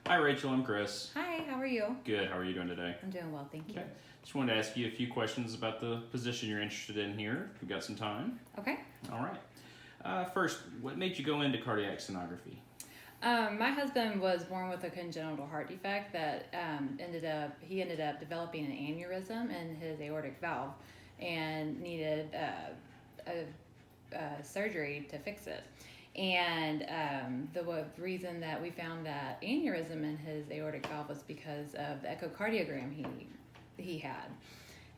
Hi, Rachel. I'm Chris. Hi, how are you? Good. How are you doing today? I'm doing well, thank you. Okay. Just wanted to ask you a few questions about the position you're interested in here. We've got some time. Okay. All right. First, what made you go into cardiac sonography? My husband was born with a congenital heart defect that ended up developing an aneurysm in his aortic valve and needed surgery to fix it. And the reason that we found that aneurysm in his aortic valve was because of the echocardiogram he had.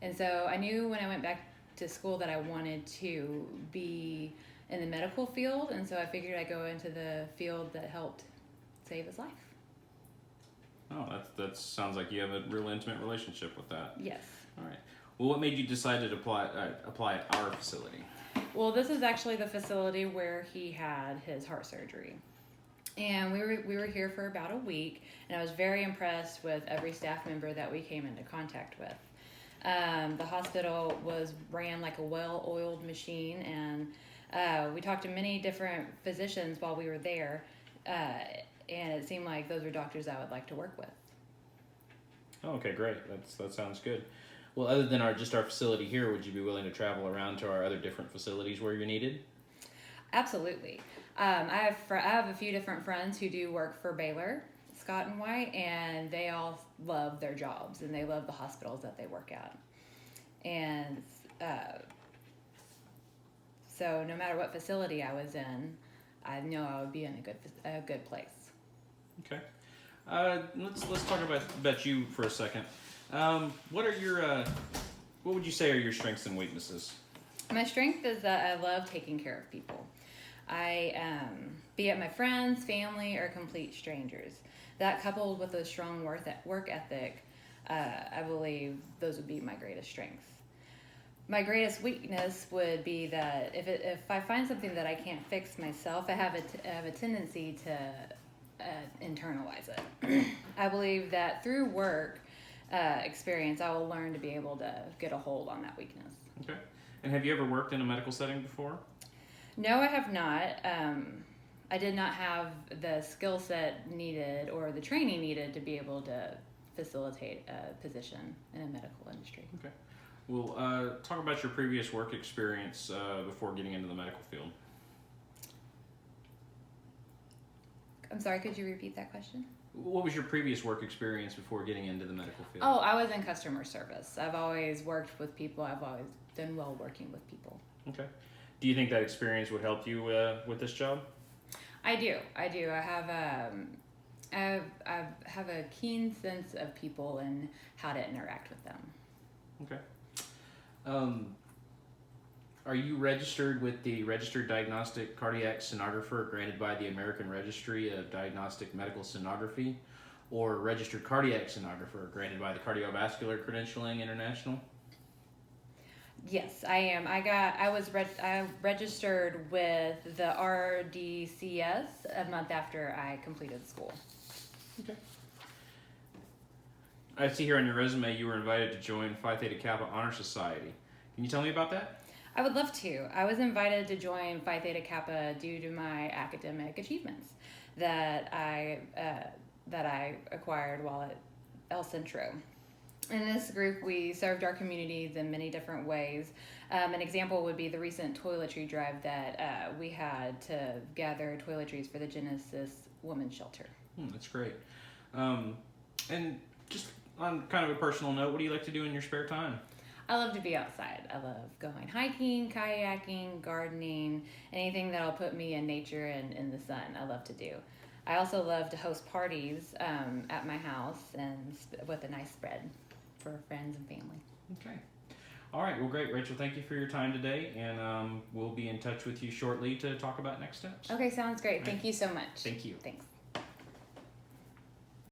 And so I knew when I went back to school that I wanted to be in the medical field, and so I figured I'd go into the field that helped save his life. Oh, that sounds like you have a real intimate relationship with that. Yes. All right. Well, what made you decide to apply at our facility? Well, this is actually the facility where he had his heart surgery. And we were here for about a week, and I was very impressed with every staff member that we came into contact with. The hospital ran like a well-oiled machine, and we talked to many different physicians while we were there, and it seemed like those were doctors I would like to work with. Oh, okay, great. That sounds good. Well, other than our facility here, would you be willing to travel around to our other different facilities where you're needed? Absolutely. I have a few different friends who do work for Baylor, Scott and White, and they all love their jobs and they love the hospitals that they work at. And so no matter what facility I was in, I know I would be in a good place. Okay. Let's talk about you for a second. What would you say are your strengths and weaknesses? My strength is that I love taking care of people. Be it my friends, family, or complete strangers. That coupled with a strong work ethic, I believe those would be my greatest strengths. My greatest weakness would be that if I find something that I can't fix myself, I have a tendency to internalize it. I believe that through work experience, I will learn to be able to get a hold on that weakness. Okay. And have you ever worked in a medical setting before? No, I have not. I did not have the skill set needed or the training needed to be able to facilitate a position in a medical industry. Okay. Well, talk about your previous work experience before getting into the medical field. I'm sorry, could you repeat that question? What was your previous work experience before getting into the medical field? Oh, I was in customer service. I've always worked with people. I've always done well working with people. Okay. Do you think that experience would help you with this job? I do. I have a keen sense of people and how to interact with them. Okay. Are you registered with the Registered Diagnostic Cardiac Sonographer granted by the American Registry of Diagnostic Medical Sonography, or Registered Cardiac Sonographer granted by the Cardiovascular Credentialing International? Yes, I am. I registered with the RDCS a month after I completed school. Okay. I see here on your resume you were invited to join Phi Theta Kappa Honor Society. Can you tell me about that? I would love to. I was invited to join Phi Theta Kappa due to my academic achievements that I acquired while at El Centro. In this group, we served our communities in many different ways. An example would be the recent toiletry drive that we had to gather toiletries for the Genesis Women's Shelter. That's great. And just on kind of a personal note, what do you like to do in your spare time? I love to be outside. I love going hiking, kayaking, gardening, anything that'll put me in nature and in the sun. I love to do. I also love to host parties at my house and with a nice spread for friends and family. Okay. All right. Well, great, Rachel. Thank you for your time today, and we'll be in touch with you shortly to talk about next steps. Okay, sounds great. All Thank right. you so much. Thank you. Thanks.